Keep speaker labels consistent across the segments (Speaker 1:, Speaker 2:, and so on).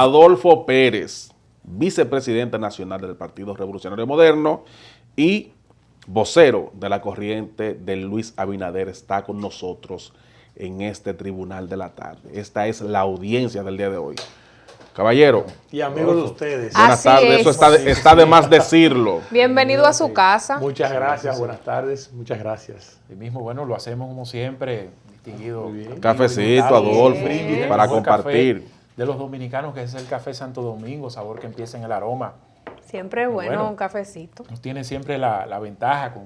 Speaker 1: Adolfo Pérez, vicepresidente nacional del Partido Revolucionario Moderno y vocero de la corriente de Luis Abinader, está con nosotros en este tribunal de la tarde. Esta es la audiencia del día de hoy. Caballero.
Speaker 2: Y amigos de ustedes.
Speaker 1: Buenas tardes, eso está de más decirlo.
Speaker 3: Bienvenido a su casa.
Speaker 2: Muchas gracias, buenas tardes, muchas gracias.
Speaker 4: Y mismo, bueno, lo hacemos como siempre, distinguido.
Speaker 1: Cafecito, Adolfo, para compartir.
Speaker 4: De los dominicanos, que es el café Santo Domingo, sabor que empieza en el aroma.
Speaker 3: Siempre es bueno un cafecito.
Speaker 4: Nos tiene siempre la ventaja con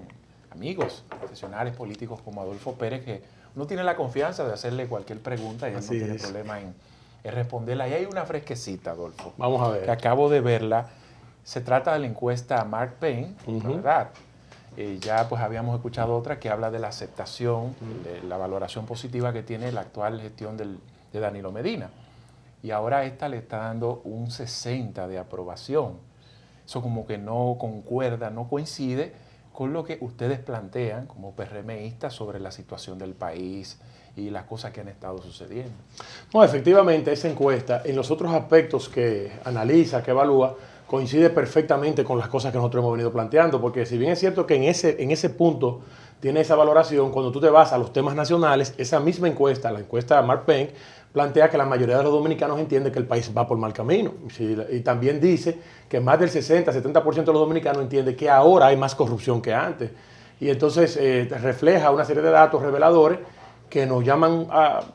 Speaker 4: amigos, profesionales, políticos como Adolfo Pérez, que uno tiene la confianza de hacerle cualquier pregunta y él no tiene problema en responderla. Y hay una fresquecita, Adolfo.
Speaker 2: Vamos a ver.
Speaker 4: Que acabo de verla. Se trata de la encuesta Mark Payne, ¿verdad? Ya pues habíamos escuchado otra que habla de la aceptación, de la valoración positiva que tiene la actual gestión de Danilo Medina. Y ahora esta le está dando un 60 de aprobación. Eso como que no concuerda, no coincide con lo que ustedes plantean como PRMistas sobre la situación del país y las cosas que han estado sucediendo.
Speaker 2: No, efectivamente, esa encuesta, en los otros aspectos que analiza, que evalúa, coincide perfectamente con las cosas que nosotros hemos venido planteando, porque si bien es cierto que en ese punto tiene esa valoración, cuando tú te vas a los temas nacionales, esa misma encuesta, la encuesta de Mark Payne, plantea que la mayoría de los dominicanos entiende que el país va por mal camino. Y también dice que más del 60-70% de los dominicanos entiende que ahora hay más corrupción que antes. Y entonces refleja una serie de datos reveladores que nos llaman,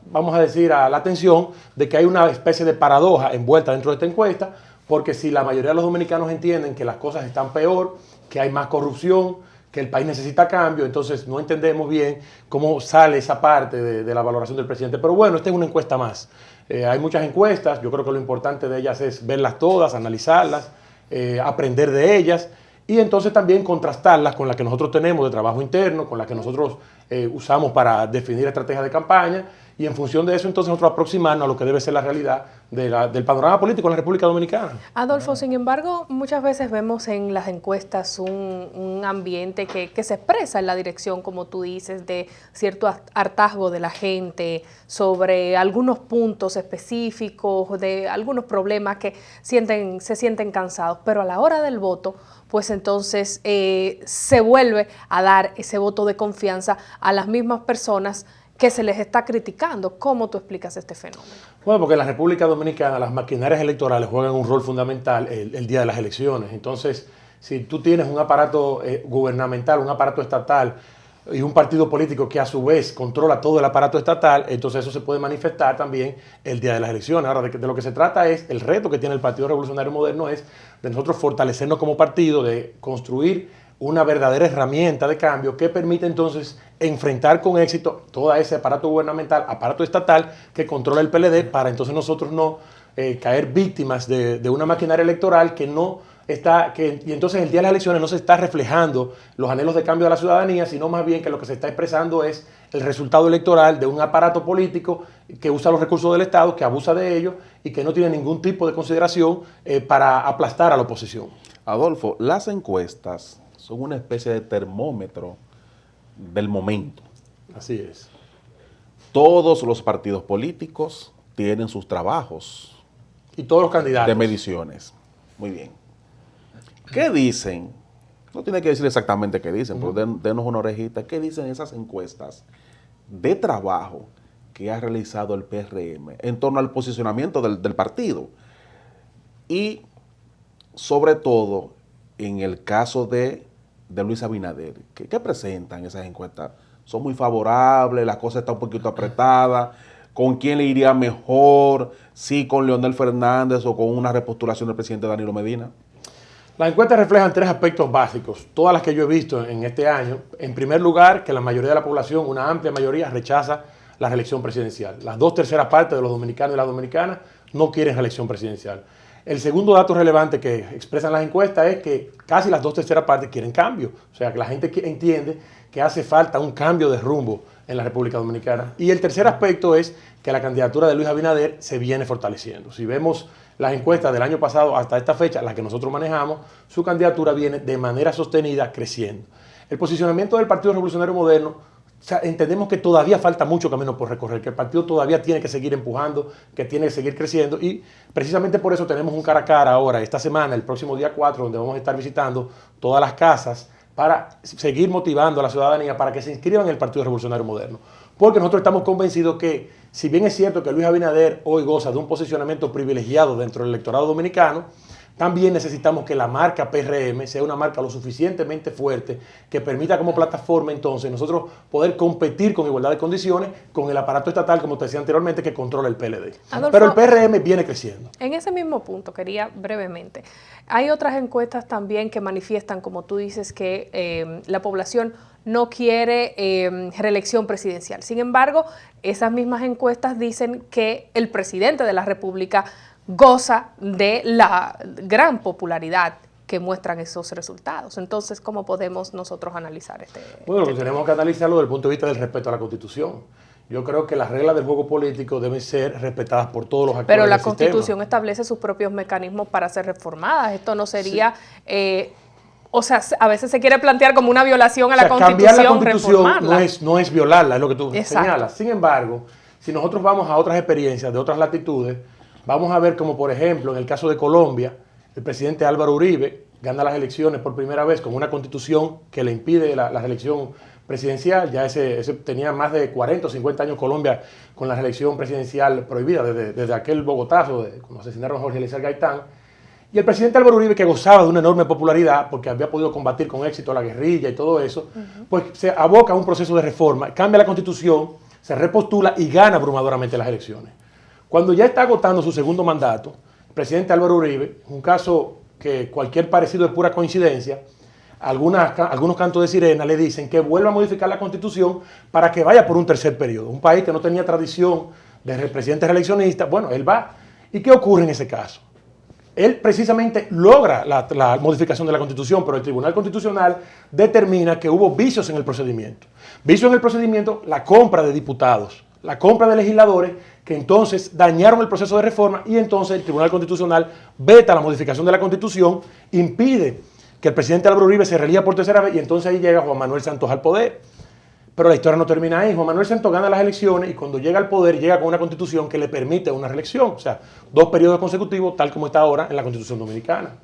Speaker 2: vamos a decir, a la atención de que hay una especie de paradoja envuelta dentro de esta encuesta, porque si la mayoría de los dominicanos entienden que las cosas están peor, que hay más corrupción, que el país necesita cambio, entonces no entendemos bien cómo sale esa parte de la valoración del presidente. Pero bueno, esta es una encuesta más. Hay muchas encuestas, yo creo que lo importante de ellas es verlas todas, analizarlas, aprender de ellas y entonces también contrastarlas con la que nosotros tenemos de trabajo interno, con la que nosotros usamos para definir estrategias de campaña y en función de eso entonces nosotros aproximarnos a lo que debe ser la realidad del panorama político en la República Dominicana.
Speaker 3: Adolfo, sin embargo, muchas veces vemos en las encuestas un ambiente que se expresa en la dirección, como tú dices, de cierto hartazgo de la gente sobre algunos puntos específicos, de algunos problemas que se sienten cansados, pero a la hora del voto, pues entonces se vuelve a dar ese voto de confianza a las mismas personas que se les está criticando. ¿Cómo tú explicas este fenómeno?
Speaker 2: Bueno, porque en la República Dominicana las maquinarias electorales juegan un rol fundamental el día de las elecciones. Entonces, si tú tienes un aparato gubernamental, un aparato estatal y un partido político que a su vez controla todo el aparato estatal, entonces eso se puede manifestar también el día de las elecciones. Ahora, de lo que se trata es, el reto que tiene el Partido Revolucionario Moderno es de nosotros fortalecernos como partido, de construir una verdadera herramienta de cambio que permite entonces enfrentar con éxito todo ese aparato gubernamental, aparato estatal que controla el PLD, para entonces nosotros no caer víctimas de una maquinaria electoral que no está, y entonces el día de las elecciones no se está reflejando los anhelos de cambio de la ciudadanía, sino más bien que lo que se está expresando es el resultado electoral de un aparato político que usa los recursos del Estado, que abusa de ellos y que no tiene ningún tipo de consideración para aplastar a la oposición.
Speaker 1: Adolfo, las encuestas son una especie de termómetro del momento.
Speaker 2: Así es.
Speaker 1: Todos los partidos políticos tienen sus trabajos.
Speaker 2: Y todos los candidatos.
Speaker 1: De mediciones. Muy bien. ¿Qué dicen? No tiene que decir exactamente qué dicen, pero denos una orejita. ¿Qué dicen esas encuestas de trabajo que ha realizado el PRM en torno al posicionamiento del partido? Y sobre todo en el caso de Luis Abinader, ¿qué presentan esas encuestas? ¿Son muy favorables? ¿La cosa está un poquito apretada? ¿Con quién le iría mejor? ¿Sí con Leonel Fernández o con una repostulación del presidente Danilo Medina?
Speaker 2: Las encuestas reflejan tres aspectos básicos, todas las que yo he visto en este año. En primer lugar, que la mayoría de la población, una amplia mayoría, rechaza la reelección presidencial. Las 2/3 partes de los dominicanos y las dominicanas no quieren reelección presidencial. El segundo dato relevante que expresan las encuestas es que casi las 2/3 partes quieren cambio. O sea, que la gente entiende que hace falta un cambio de rumbo en la República Dominicana. Y el tercer aspecto es que la candidatura de Luis Abinader se viene fortaleciendo. Si vemos las encuestas del año pasado hasta esta fecha, las que nosotros manejamos, su candidatura viene de manera sostenida creciendo. El posicionamiento del Partido Revolucionario Moderno O sea, entendemos que todavía falta mucho camino por recorrer, que el partido todavía tiene que seguir empujando, que tiene que seguir creciendo y precisamente por eso tenemos un cara a cara ahora, esta semana, el próximo día 4, donde vamos a estar visitando todas las casas para seguir motivando a la ciudadanía para que se inscriban en el Partido Revolucionario Moderno. Porque nosotros estamos convencidos que, si bien es cierto que Luis Abinader hoy goza de un posicionamiento privilegiado dentro del electorado dominicano, también necesitamos que la marca PRM sea una marca lo suficientemente fuerte que permita como plataforma entonces nosotros poder competir con igualdad de condiciones con el aparato estatal, como te decía anteriormente, que controla el PLD.
Speaker 3: Adolfo,
Speaker 2: pero el PRM viene creciendo.
Speaker 3: En ese mismo punto, quería brevemente, hay otras encuestas también que manifiestan, como tú dices, que la población no quiere reelección presidencial. Sin embargo, esas mismas encuestas dicen que el presidente de la República goza de la gran popularidad que muestran esos resultados. Entonces, ¿cómo podemos nosotros analizar
Speaker 2: Bueno, tenemos que analizarlo desde el punto de vista del respeto a la Constitución. Yo creo que las reglas del juego político deben ser respetadas por todos los actores
Speaker 3: Pero la
Speaker 2: del
Speaker 3: Constitución
Speaker 2: sistema.
Speaker 3: establece sus propios mecanismos para ser reformadas. Esto no sería... o sea, a veces se quiere plantear como una violación a la Constitución.
Speaker 2: Cambiar la Constitución
Speaker 3: reformarla.
Speaker 2: no es violarla, es lo que tú
Speaker 3: Exacto.
Speaker 2: señalas. Sin embargo, si nosotros vamos a otras experiencias de otras latitudes, vamos a ver como, por ejemplo, en el caso de Colombia, el presidente Álvaro Uribe gana las elecciones por primera vez con una constitución que le impide la reelección presidencial. Ya ese tenía más de 40 o 50 años Colombia con la reelección presidencial prohibida desde aquel Bogotazo, cuando asesinaron a Jorge Eliezer Gaitán. Y el presidente Álvaro Uribe, que gozaba de una enorme popularidad porque había podido combatir con éxito la guerrilla y todo eso, pues se aboca a un proceso de reforma, cambia la constitución, se repostula y gana abrumadoramente las elecciones. Cuando ya está agotando su segundo mandato, el presidente Álvaro Uribe, un caso que cualquier parecido es pura coincidencia, algunos cantos de sirena le dicen que vuelva a modificar la Constitución para que vaya por un tercer periodo. Un país que no tenía tradición de presidente reeleccionista, bueno, él va. ¿Y qué ocurre en ese caso? Él precisamente logra la modificación de la Constitución, pero el Tribunal Constitucional determina que hubo vicios en el procedimiento. Vicios en el procedimiento, la compra de diputados, la compra de legisladores que entonces dañaron el proceso de reforma y entonces el Tribunal Constitucional veta la modificación de la Constitución, impide que el presidente Álvaro Uribe se reelija por tercera vez y entonces ahí llega Juan Manuel Santos al poder. Pero la historia no termina ahí. Juan Manuel Santos gana las elecciones y cuando llega al poder llega con una constitución que le permite una reelección, o sea, 2 periodos consecutivos tal como está ahora en la Constitución Dominicana.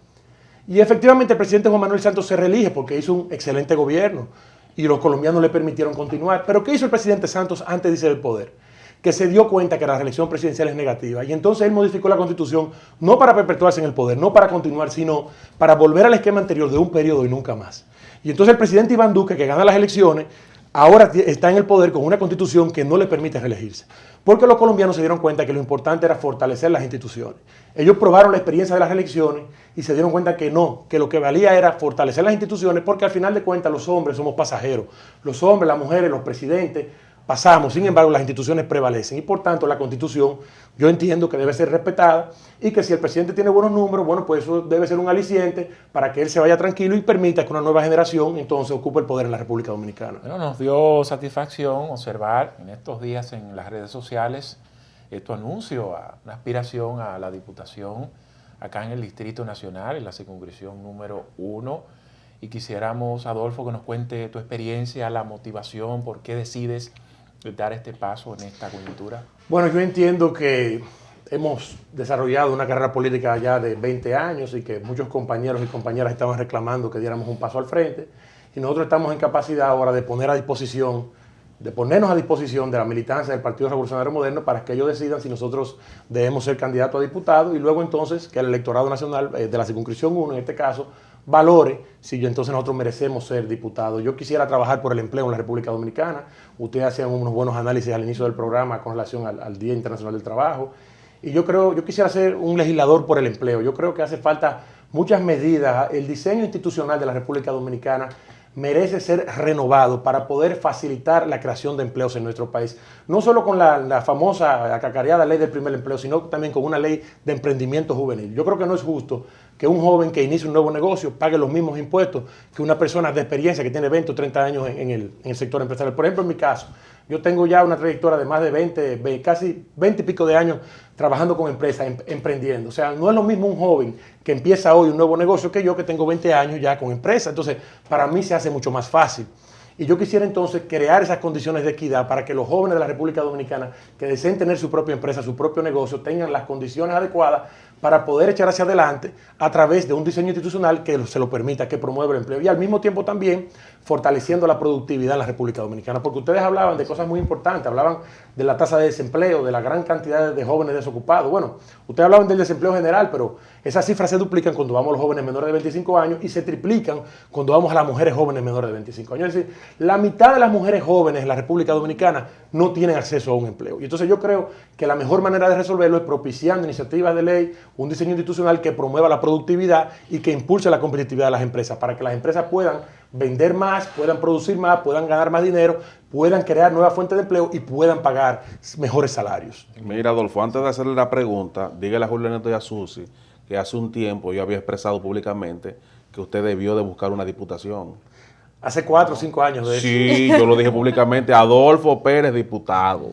Speaker 2: Y efectivamente el presidente Juan Manuel Santos se reelige porque hizo un excelente gobierno y los colombianos le permitieron continuar. Pero ¿qué hizo el presidente Santos antes de irse del poder? Que se dio cuenta que la reelección presidencial es negativa y entonces él modificó la Constitución no para perpetuarse en el poder, no para continuar, sino para volver al esquema anterior de un periodo y nunca más. Y entonces el presidente Iván Duque, que gana las elecciones, ahora está en el poder con una constitución que no le permite reelegirse. Porque los colombianos se dieron cuenta que lo importante era fortalecer las instituciones. Ellos probaron la experiencia de las elecciones y se dieron cuenta que no, que lo que valía era fortalecer las instituciones porque al final de cuentas los hombres somos pasajeros. Los hombres, las mujeres, los presidentes pasamos, sin embargo las instituciones prevalecen y por tanto la Constitución yo entiendo que debe ser respetada y que si el presidente tiene buenos números, bueno, pues eso debe ser un aliciente para que él se vaya tranquilo y permita que una nueva generación entonces ocupe el poder en la República Dominicana.
Speaker 4: Bueno, nos dio satisfacción observar en estos días en las redes sociales tu anuncio a una aspiración a la diputación acá en el Distrito Nacional, en la circunscripción número 1. Y quisiéramos, Adolfo, que nos cuente tu experiencia, la motivación, por qué decides dar este paso en esta coyuntura.
Speaker 2: Bueno, yo entiendo que hemos desarrollado una carrera política ya de 20 años y que muchos compañeros y compañeras estaban reclamando que diéramos un paso al frente y nosotros estamos en capacidad ahora de ponernos a disposición de la militancia del Partido Revolucionario Moderno para que ellos decidan si nosotros debemos ser candidatos a diputados y luego entonces que el electorado nacional de la circunscripción 1 en este caso valore si entonces nosotros merecemos ser diputados. Yo quisiera trabajar por el empleo en la República Dominicana. Ustedes hacían unos buenos análisis al inicio del programa con relación al Día Internacional del Trabajo. Y yo quisiera ser un legislador por el empleo. Yo creo que hace falta muchas medidas. El diseño institucional de la República Dominicana merece ser renovado para poder facilitar la creación de empleos en nuestro país. No solo con la famosa, acacareada ley del primer empleo, sino también con una ley de emprendimiento juvenil. Yo creo que no es justo que un joven que inicie un nuevo negocio pague los mismos impuestos que una persona de experiencia que tiene 20 o 30 años en el sector empresarial. Por ejemplo, en mi caso, yo tengo ya una trayectoria de más de casi 20 y pico de años trabajando con empresas, emprendiendo. O sea, no es lo mismo un joven que empieza hoy un nuevo negocio que yo que tengo 20 años ya con empresa. Entonces, para mí se hace mucho más fácil. Y yo quisiera entonces crear esas condiciones de equidad para que los jóvenes de la República Dominicana que deseen tener su propia empresa, su propio negocio, tengan las condiciones adecuadas para poder echar hacia adelante a través de un diseño institucional que se lo permita, que promueva el empleo y al mismo tiempo también fortaleciendo la productividad en la República Dominicana. Porque ustedes hablaban de cosas muy importantes, hablaban de la tasa de desempleo, de la gran cantidad de jóvenes desocupados. Bueno, ustedes hablaban del desempleo general, pero esas cifras se duplican cuando vamos a los jóvenes menores de 25 años y se triplican cuando vamos a las mujeres jóvenes menores de 25 años. Es decir, la mitad de las mujeres jóvenes en la República Dominicana no tienen acceso a un empleo. Y entonces yo creo que la mejor manera de resolverlo es propiciando iniciativas de ley, un diseño institucional que promueva la productividad y que impulse la competitividad de las empresas, para que las empresas puedan vender más, puedan producir más, puedan ganar más dinero, puedan crear nuevas fuentes de empleo y puedan pagar mejores salarios.
Speaker 1: Mira, Adolfo, antes de hacerle la pregunta, dígale a Julio Neto y a Susi que hace un tiempo yo había expresado públicamente que usted debió de buscar una diputación.
Speaker 2: Hace 4 o 5 años de eso.
Speaker 1: Sí, yo lo dije públicamente, Adolfo Pérez, diputado.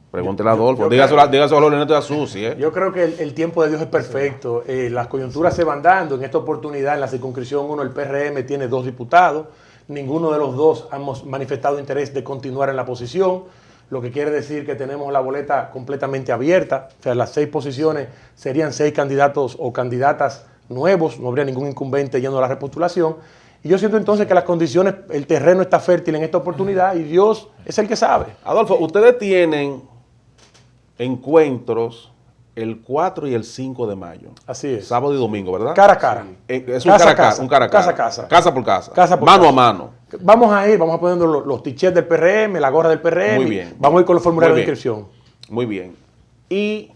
Speaker 1: Pregúntele a Adolfo, dígaselo a Julio Neto y a Susi.
Speaker 2: Yo creo que el tiempo de Dios es perfecto. Las coyunturas se van dando. En esta oportunidad, en la circunscripción 1, el PRM tiene 2 diputados. Ninguno de los 2 hemos manifestado interés de continuar en la posición, lo que quiere decir que tenemos la boleta completamente abierta. O sea, las 6 posiciones serían 6 candidatos o candidatas nuevos, no habría ningún incumbente yendo a la repostulación. Y yo siento entonces que las condiciones, el terreno está fértil en esta oportunidad y Dios es el que sabe.
Speaker 1: Adolfo, ustedes tienen encuentros el 4 y el 5 de mayo.
Speaker 2: Así es.
Speaker 1: Sábado y domingo, ¿verdad?
Speaker 2: Cara a cara.
Speaker 1: Es un cara a cara. Un cara a cara.
Speaker 2: Casa a casa.
Speaker 1: Casa por casa.
Speaker 2: Casa por
Speaker 1: mano
Speaker 2: casa.
Speaker 1: a mano.
Speaker 2: Vamos a poniendo los t-shirts del PRM, la gorra del PRM.
Speaker 1: Muy bien.
Speaker 2: Vamos a ir con los formularios
Speaker 1: Muy
Speaker 2: de
Speaker 1: bien.
Speaker 2: inscripción.
Speaker 1: Muy bien. Y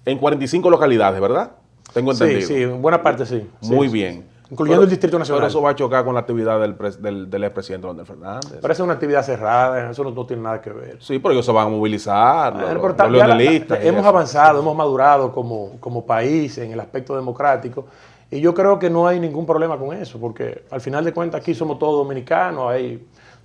Speaker 1: en 45 localidades, ¿verdad? Tengo entendido.
Speaker 2: Sí, en buena parte sí.
Speaker 1: Muy
Speaker 2: Sí,
Speaker 1: bien.
Speaker 2: Incluyendo el Distrito Nacional.
Speaker 1: Pero eso va a chocar con la actividad del expresidente Leonel Fernández.
Speaker 2: Pero esa es una actividad cerrada, eso no tiene nada que ver.
Speaker 1: Sí, porque ellos se van a movilizar,
Speaker 2: Bueno,
Speaker 1: los
Speaker 2: pero ya
Speaker 1: leonelistas. y
Speaker 2: hemos
Speaker 1: eso.
Speaker 2: avanzado, hemos madurado como país en el aspecto democrático y yo creo que no hay ningún problema con eso, porque al final de cuentas aquí somos todos dominicanos,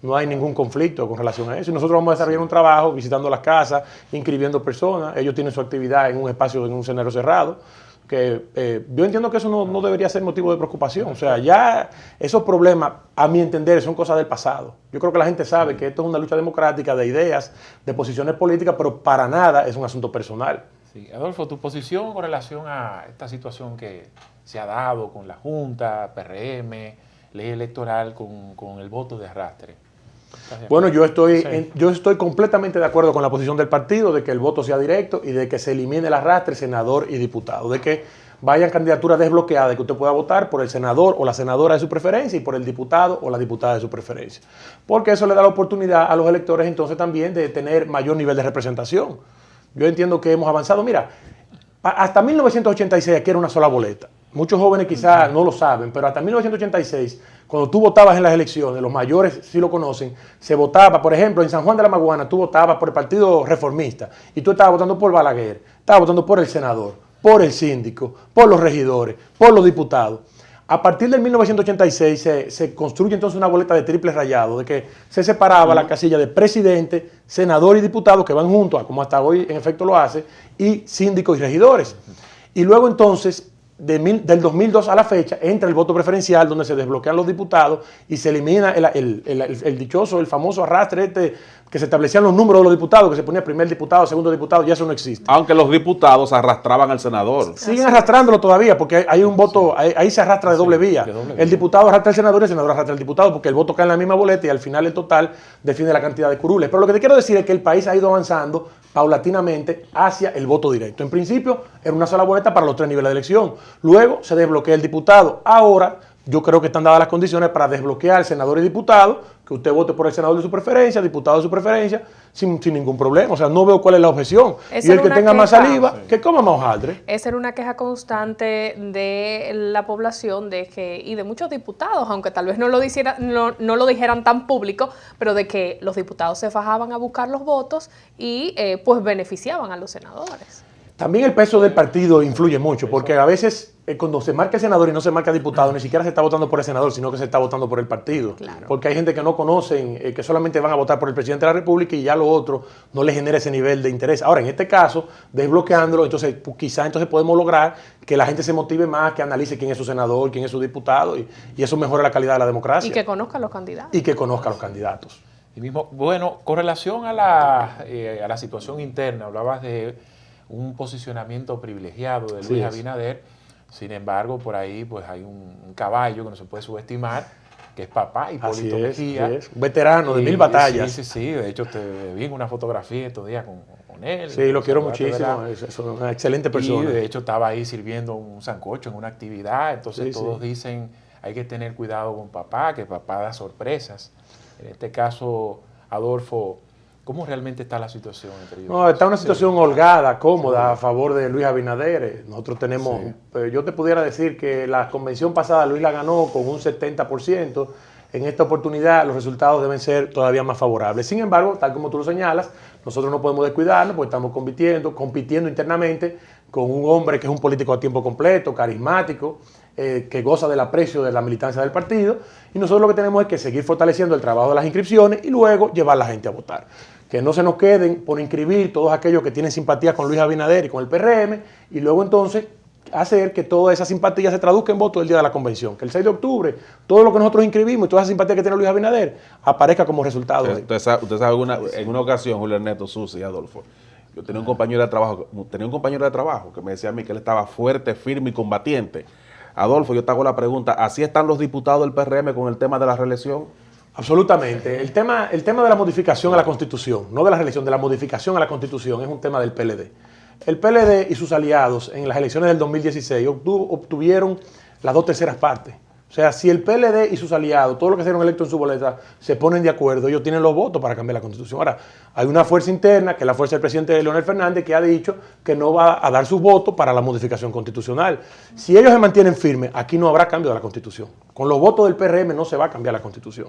Speaker 2: no hay ningún conflicto con relación a eso. Y nosotros vamos a desarrollar un trabajo visitando las casas, inscribiendo personas. Ellos tienen su actividad en un espacio, en un escenario cerrado, que yo entiendo que eso no debería ser motivo de preocupación. O sea, ya esos problemas, a mi entender, son cosas del pasado. Yo creo que la gente sabe que esto es una lucha democrática de ideas, de posiciones políticas, pero para nada es un asunto personal.
Speaker 4: Sí. Adolfo, tu posición con relación a esta situación que se ha dado con la Junta, PRM, ley electoral con el voto de arrastre.
Speaker 2: Bueno, yo estoy completamente de acuerdo con la posición del partido de que el voto sea directo y de que se elimine el arrastre senador y diputado, de que vayan candidaturas desbloqueadas, de que usted pueda votar por el senador o la senadora de su preferencia y por el diputado o la diputada de su preferencia. Porque eso le da la oportunidad a los electores entonces también de tener mayor nivel de representación. Yo entiendo que hemos avanzado. Mira, hasta 1986 aquí era una sola boleta. Muchos jóvenes quizás no lo saben, pero hasta 1986, cuando tú votabas en las elecciones, los mayores sí lo conocen, se votaba, por ejemplo, en San Juan de la Maguana, tú votabas por el Partido Reformista y tú estabas votando por Balaguer, estabas votando por el senador, por el síndico, por los regidores, por los diputados. A partir del 1986 se construye entonces una boleta de triple rayado, de que se separaba la casilla de presidente, senador y diputado, que van juntos, como hasta hoy en efecto lo hace, y síndicos y regidores. Y luego entonces, del 2002 a la fecha, entra el voto preferencial, donde se desbloquean los diputados y se elimina el dichoso, el famoso arrastre que se establecían los números de los diputados, que se ponía primer diputado, segundo diputado, ya eso no existe.
Speaker 1: Aunque los diputados arrastraban al senador.
Speaker 2: Siguen arrastrándolo todavía, porque hay un voto, ahí se arrastra de doble vía. El diputado arrastra al senador y el senador arrastra al diputado, porque el voto cae en la misma boleta y al final el total define la cantidad de curules. Pero lo que te quiero decir es que el país ha ido avanzando paulatinamente hacia el voto directo. En principio era una sola boleta para los 3 niveles de elección. Luego se desbloquea el diputado. Ahora yo creo que están dadas las condiciones para desbloquear senador y diputado, que usted vote por el senador de su preferencia, diputado de su preferencia, sin ningún problema. O sea, no veo cuál es la objeción.
Speaker 3: Esa
Speaker 2: y el
Speaker 3: era
Speaker 2: que
Speaker 3: una
Speaker 2: tenga más
Speaker 3: queja.
Speaker 2: saliva, que coma más hojaldre.
Speaker 3: Esa era una queja constante de la población y de muchos diputados, aunque tal vez no lo dijeran tan público, pero de que los diputados se fajaban a buscar los votos y pues beneficiaban a los senadores.
Speaker 2: También el peso del partido influye mucho, porque a veces cuando se marca el senador y no se marca diputado, ni siquiera se está votando por el senador, sino que se está votando por el partido.
Speaker 3: Claro.
Speaker 2: Porque hay gente que no conocen, que solamente van a votar por el presidente de la República y ya lo otro no les genera ese nivel de interés. Ahora, en este caso, desbloqueándolo, entonces quizás entonces podemos lograr que la gente se motive más, que analice quién es su senador, quién es su diputado, y eso mejora la calidad de la democracia.
Speaker 3: Y que conozca a los candidatos.
Speaker 2: Y que conozca a los candidatos.
Speaker 4: Y mismo, bueno, con relación a la situación interna, hablabas de un posicionamiento privilegiado de Luis Abinader. Sin embargo, por ahí pues hay un caballo que no se puede subestimar, que es papá, Hipólito Mejía.
Speaker 2: Así es. Un veterano de 1000 batallas.
Speaker 4: Sí. De hecho, te vi en una fotografía estos días con él.
Speaker 2: Sí, lo quiero muchísimo. Es una excelente persona.
Speaker 4: Y de hecho estaba ahí sirviendo un sancocho en una actividad. Entonces todos dicen, hay que tener cuidado con papá, que papá da sorpresas. En este caso, Adolfo, ¿cómo realmente está la situación entre ellos?
Speaker 2: No, está una situación holgada, cómoda, a favor de Luis Abinader. Nosotros tenemos, yo te pudiera decir que la convención pasada Luis la ganó con un 70%. En esta oportunidad los resultados deben ser todavía más favorables. Sin embargo, tal como tú lo señalas, nosotros no podemos descuidarnos porque estamos compitiendo internamente con un hombre que es un político a tiempo completo, carismático, que goza del aprecio de la militancia del partido, y nosotros lo que tenemos es que seguir fortaleciendo el trabajo de las inscripciones y luego llevar a la gente a votar. Que no se nos queden por inscribir todos aquellos que tienen simpatía con Luis Abinader y con el PRM, y luego entonces hacer que toda esa simpatía se traduzca en voto el día de la convención. Que el 6 de octubre, todo lo que nosotros inscribimos y toda esa simpatía que tiene Luis Abinader aparezca como resultado.
Speaker 1: Usted sabe en una ocasión, Julio Ernesto, Susi y Adolfo, yo tenía un compañero de trabajo que me decía a mí que él estaba fuerte, firme y combatiente. Adolfo, yo te hago la pregunta, ¿así están los diputados del PRM con el tema de la reelección?
Speaker 2: Absolutamente. El tema de la modificación a la Constitución, no de la reelección, de la modificación a la Constitución, es un tema del PLD. El PLD y sus aliados en las elecciones del 2016 obtuvieron las 2/3 partes. O sea, si el PLD y sus aliados, todos los que fueron electos en su boleta, se ponen de acuerdo, ellos tienen los votos para cambiar la Constitución. Ahora, hay una fuerza interna, que es la fuerza del presidente Leonel Fernández, que ha dicho que no va a dar su voto para la modificación constitucional. Si ellos se mantienen firmes, aquí no habrá cambio de la Constitución. Con los votos del PRM no se va a cambiar la Constitución.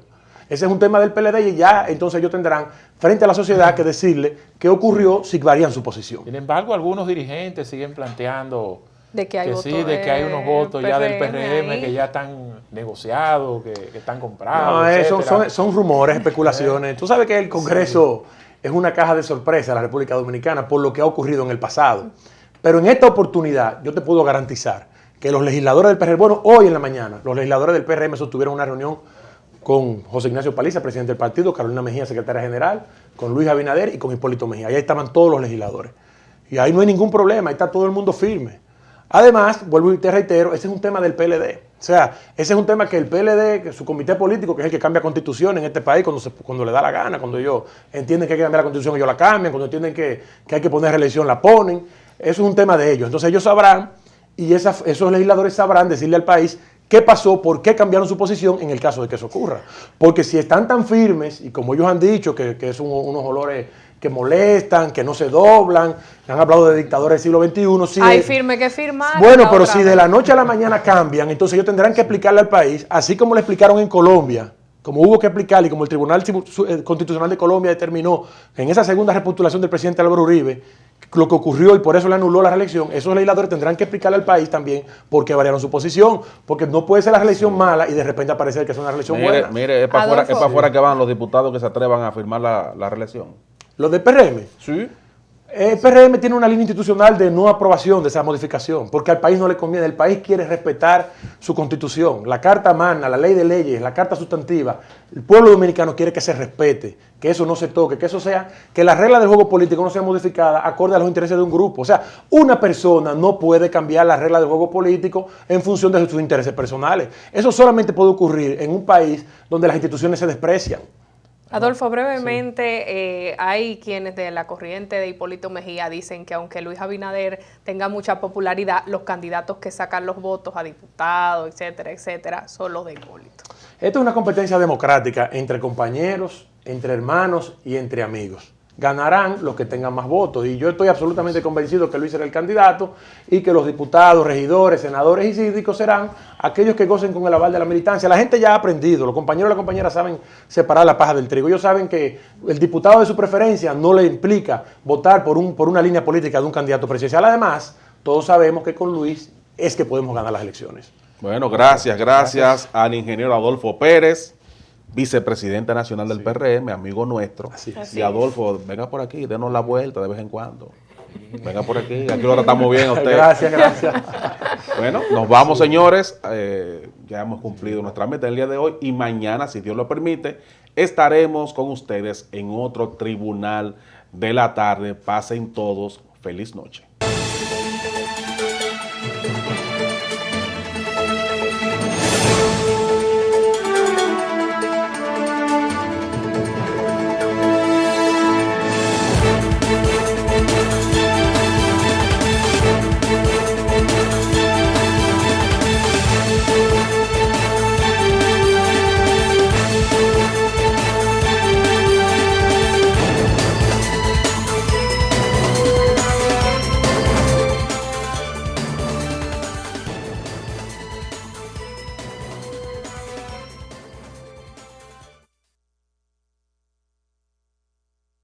Speaker 2: Ese es un tema del PLD y ya entonces ellos tendrán frente a la sociedad que decirle qué ocurrió si varían su posición.
Speaker 4: Sin embargo, algunos dirigentes siguen planteando
Speaker 3: de que hay
Speaker 4: de que hay unos votos ya del PRM que ya están negociados, que están comprados.
Speaker 2: No, son rumores, especulaciones. Tú sabes que el Congreso es una caja de sorpresa de la República Dominicana por lo que ha ocurrido en el pasado. Pero en esta oportunidad yo te puedo garantizar que los legisladores del PRM, bueno, hoy en la mañana, los legisladores del PRM sostuvieron una reunión con José Ignacio Paliza, presidente del partido, Carolina Mejía, secretaria general, con Luis Abinader y con Hipólito Mejía. Ahí estaban todos los legisladores. Y ahí no hay ningún problema, ahí está todo el mundo firme. Además, vuelvo y te reitero, ese es un tema del PLD. O sea, ese es un tema que el PLD, que su comité político, que es el que cambia constitución en este país cuando le da la gana, cuando ellos entienden que hay que cambiar la constitución, ellos la cambian, cuando entienden que hay que poner reelección, la ponen. Eso es un tema de ellos. Entonces ellos sabrán, y esos legisladores sabrán decirle al país qué pasó, por qué cambiaron su posición en el caso de que eso ocurra. Porque si están tan firmes, y como ellos han dicho, que es unos olores que molestan, que no se doblan, han hablado de dictadores del siglo XXI.
Speaker 3: Hay firme que firmar.
Speaker 2: Bueno, pero si de la noche a la mañana cambian, entonces ellos tendrán que explicarle al país, así como le explicaron en Colombia, como hubo que explicarle y como el Tribunal Constitucional de Colombia determinó en esa segunda repostulación del presidente Álvaro Uribe, lo que ocurrió y por eso le anuló la reelección, esos legisladores tendrán que explicarle al país también por qué variaron su posición, porque no puede ser la reelección mala y de repente aparecer que es una reelección buena.
Speaker 1: Mire, es para afuera que van los diputados que se atrevan a firmar la reelección.
Speaker 2: ¿Los del PRM?
Speaker 1: Sí.
Speaker 2: El PRM tiene una línea institucional de no aprobación de esa modificación, porque al país no le conviene. El país quiere respetar su constitución. La Carta Magna, la ley de leyes, la Carta Sustantiva. El pueblo dominicano quiere que se respete, que eso no se toque, que la regla del juego político no sea modificada acorde a los intereses de un grupo. O sea, una persona no puede cambiar la regla del juego político en función de sus intereses personales. Eso solamente puede ocurrir en un país donde las instituciones se desprecian.
Speaker 3: Adolfo, brevemente, hay quienes de la corriente de Hipólito Mejía dicen que aunque Luis Abinader tenga mucha popularidad, los candidatos que sacan los votos a diputados, etcétera, etcétera, son los de Hipólito.
Speaker 2: Esto es una competencia democrática entre compañeros, entre hermanos y entre amigos. ganarán los que tengan más votos. Y yo estoy absolutamente convencido que Luis será el candidato y que los diputados, regidores, senadores y síndicos serán aquellos que gocen con el aval de la militancia. La gente ya ha aprendido, los compañeros y las compañeras saben separar la paja del trigo. Ellos saben que el diputado de su preferencia no le implica votar por una línea política de un candidato presidencial. Además, todos sabemos que con Luis es que podemos ganar las elecciones.
Speaker 1: Bueno, gracias al ingeniero Adolfo Pérez, vicepresidente nacional del PRM, amigo nuestro. Y Adolfo, venga por aquí, denos la vuelta de vez en cuando. Venga por aquí, aquí lo tratamos bien a usted.
Speaker 2: Gracias.
Speaker 1: Bueno, nos vamos, señores. Ya hemos cumplido nuestra meta el día de hoy y mañana, si Dios lo permite, estaremos con ustedes en otro tribunal de la tarde. Pasen todos. Feliz noche.